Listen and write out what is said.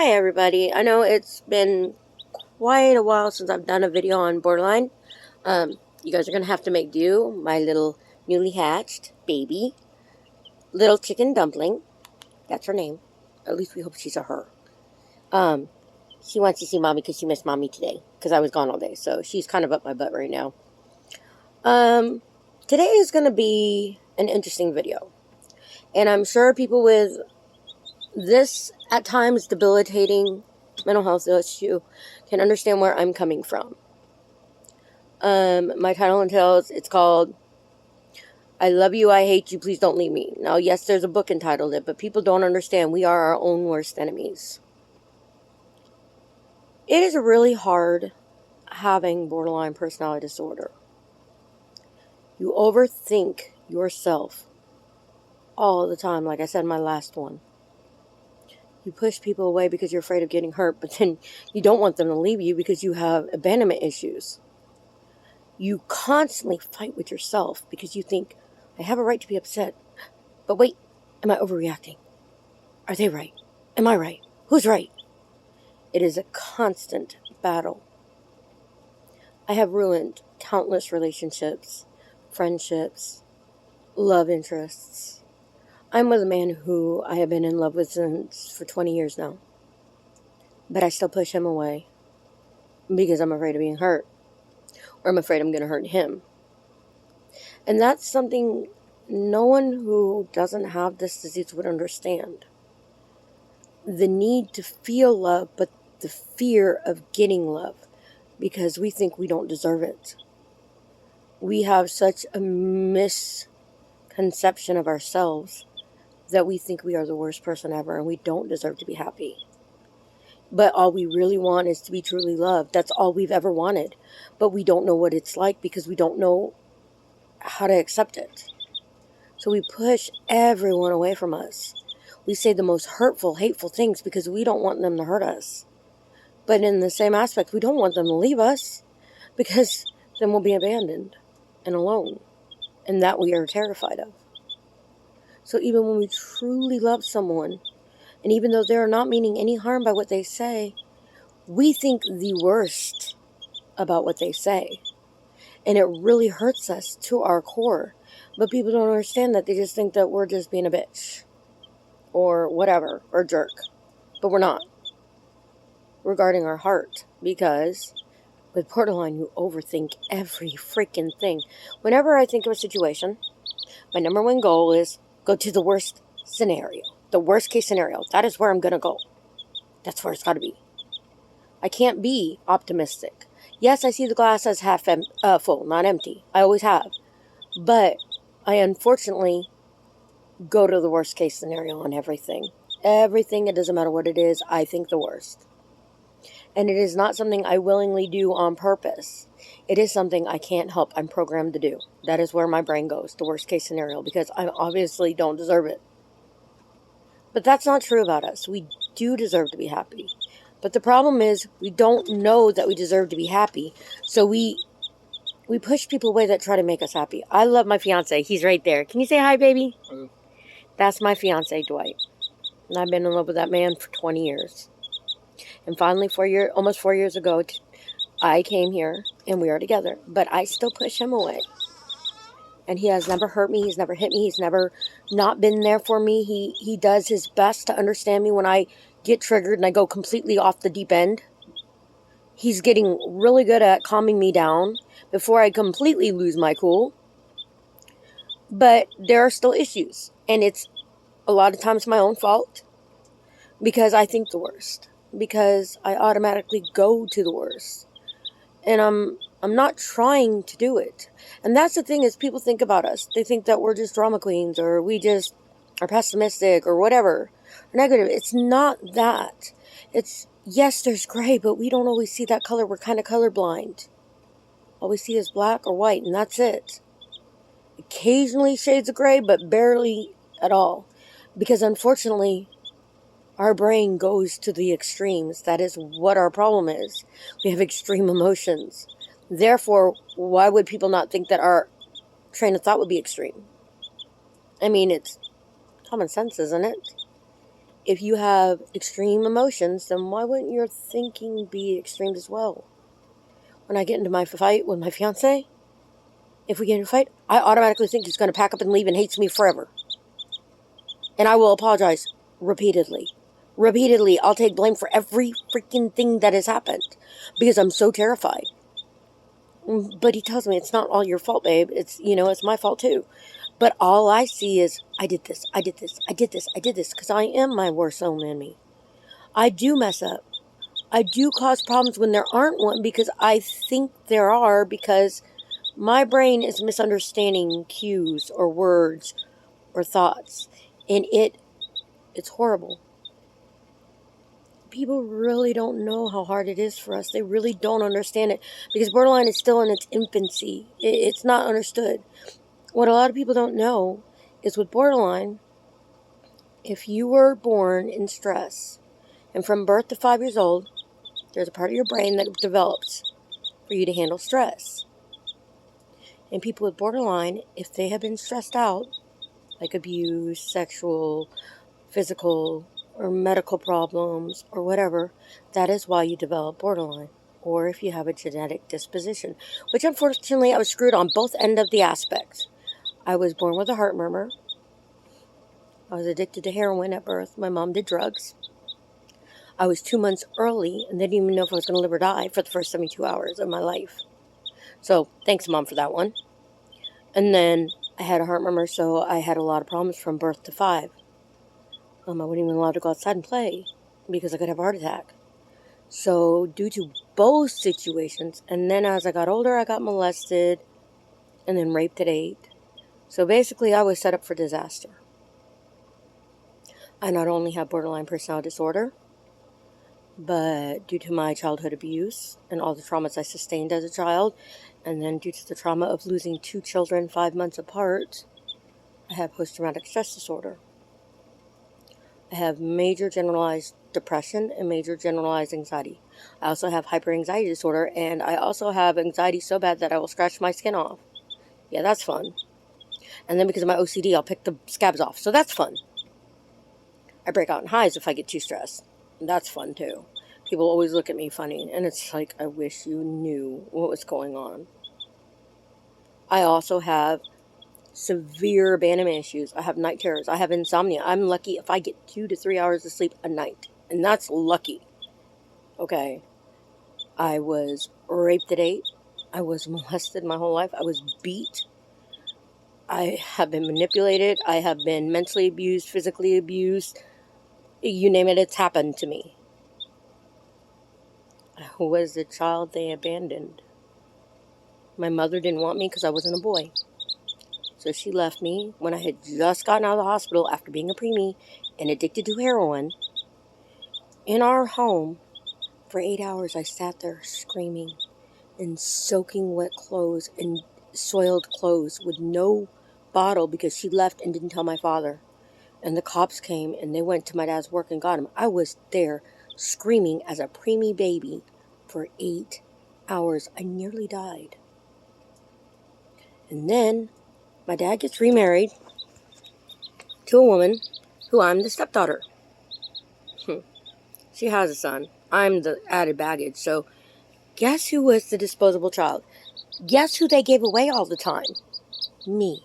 Hi everybody. I know it's been quite a while since I've done a video on borderline. You guys are going to have to make do. My little newly hatched baby, little chicken dumpling. That's her name. At least we hope she's a her. She wants to see mommy because she missed mommy today because I was gone all day. So she's kind of up my butt right now. Today is going to be an interesting video. And I'm sure people with this, at times, debilitating mental health issue can understand where I'm coming from. My title entails, it's called, I Love You, I Hate You, Please Don't Leave Me. Now, yes, there's a book entitled it, but people don't understand we are our own worst enemies. It is really hard having borderline personality disorder. You overthink yourself all the time, like I said in my last one. You push people away because you're afraid of getting hurt, but then you don't want them to leave you because you have abandonment issues. You constantly fight with yourself because you think, I have a right to be upset. But wait, am I overreacting? Are they right? Am I right? Who's right? It is a constant battle. I have ruined countless relationships, friendships, love interests. I'm with a man who I have been in love with for 20 years now. But I still push him away because I'm afraid of being hurt. Or I'm afraid I'm going to hurt him. And that's something no one who doesn't have this disease would understand. The need to feel love, but the fear of getting love. Because we think we don't deserve it. We have such a misconception of ourselves that we think we are the worst person ever and we don't deserve to be happy. But all we really want is to be truly loved. That's all we've ever wanted. But we don't know what it's like because we don't know how to accept it. So we push everyone away from us. We say the most hurtful, hateful things because we don't want them to hurt us. But in the same aspect, we don't want them to leave us because then we'll be abandoned and alone. And that we are terrified of. So even when we truly love someone, and even though they're not meaning any harm by what they say, we think the worst about what they say. And it really hurts us to our core. But people don't understand that. They just think that we're just being a bitch. Or whatever. Or jerk. But we're not. Regarding our heart. Because with borderline, you overthink every freaking thing. Whenever I think of a situation, my number one goal is go to the worst scenario. The worst case scenario. That is where I'm going to go. That's where it's got to be. I can't be optimistic. Yes, I see the glass as half full, not empty. I always have. But I unfortunately go to the worst case scenario on everything. Everything, it doesn't matter what it is, I think the worst. And it is not something I willingly do on purpose. It is something I can't help. I'm programmed to do. That is where my brain goes, the worst case scenario, because I obviously don't deserve it. But that's not true about us. We do deserve to be happy. But the problem is we don't know that we deserve to be happy. So we push people away that try to make us happy. I love my fiance. He's right there. Can you say hi, baby? Hello. That's my fiance, Dwight. And I've been in love with that man for 20 years. And finally, almost 4 years ago, I came here and we are together. But I still push him away. And he has never hurt me. He's never hit me. He's never not been there for me. He does his best to understand me when I get triggered and I go completely off the deep end. He's getting really good at calming me down before I completely lose my cool. But there are still issues. And it's a lot of times my own fault. Because I think the worst. Because I automatically go to the worst. And I'm not trying to do it. And that's the thing is people think about us. They think that we're just drama queens or we just are pessimistic or whatever. Or negative. It's not that. It's, yes, there's gray, but we don't always see that color. We're kind of colorblind. All we see is black or white, and that's it. Occasionally shades of gray, but barely at all. Because unfortunately, our brain goes to the extremes. That is what our problem is. We have extreme emotions. Therefore, why would people not think that our train of thought would be extreme? I mean, it's common sense, isn't it? if you have extreme emotions, then why wouldn't your thinking be extreme as well? When I get into my fight with my fiance, if we get in a fight, I automatically think he's going to pack up and leave and hates me forever. And I will apologize repeatedly. Repeatedly, I'll take blame for every freaking thing that has happened because I'm so terrified. But he tells me it's not all your fault, babe. It's, it's my fault too. But all I see is I did this, I did this, I did this, I did this because I am my worst own enemy. I do mess up. I do cause problems when there aren't one because I think there are, because my brain is misunderstanding cues or words or thoughts. And it's horrible. People really don't know how hard it is for us. They really don't understand it because borderline is still in its infancy. It's not understood. What a lot of people don't know is with borderline, if you were born in stress and from birth to 5 years old, there's a part of your brain that develops for you to handle stress. And people with borderline, if they have been stressed out, like abuse, sexual, physical, or medical problems, or whatever, that is why you develop borderline. Or if you have a genetic disposition, which unfortunately I was screwed on both ends of the aspects. I was born with a heart murmur. I was addicted to heroin at birth. My mom did drugs. I was 2 months early and they didn't even know if I was going to live or die for the first 72 hours of my life. So thanks, Mom, for that one. And then I had a heart murmur, so I had a lot of problems from birth to 5. I wasn't even allowed to go outside and play because I could have a heart attack. So due to both situations, and then as I got older, I got molested and then raped at 8. So basically, I was set up for disaster. I not only have borderline personality disorder, but due to my childhood abuse and all the traumas I sustained as a child, and then due to the trauma of losing 2 children 5 months apart, I have post-traumatic stress disorder. I have major generalized depression and major generalized anxiety. I also have hyperanxiety disorder, and I also have anxiety so bad that I will scratch my skin off. Yeah, that's fun. And then because of my OCD, I'll pick the scabs off. So that's fun. I break out in hives if I get too stressed. That's fun too. People always look at me funny, and it's like, I wish you knew what was going on. I also have severe abandonment issues. I have night terrors. I have insomnia. I'm lucky if I get 2 to 3 hours of sleep a night. And that's lucky. Okay. I was raped at 8. I was molested my whole life. I was beat. I have been manipulated. I have been mentally abused, physically abused. You name it, it's happened to me. I was the child they abandoned. My mother didn't want me because I wasn't a boy. So she left me when I had just gotten out of the hospital after being a preemie and addicted to heroin. In our home, for 8 hours, I sat there screaming and soaking wet clothes and soiled clothes with no bottle because she left and didn't tell my father. And the cops came and they went to my dad's work and got him. I was there screaming as a preemie baby for 8 hours. I nearly died. And then my dad gets remarried to a woman who I'm the stepdaughter. She has a son. I'm the added baggage. So guess who was the disposable child? Guess who they gave away all the time? Me.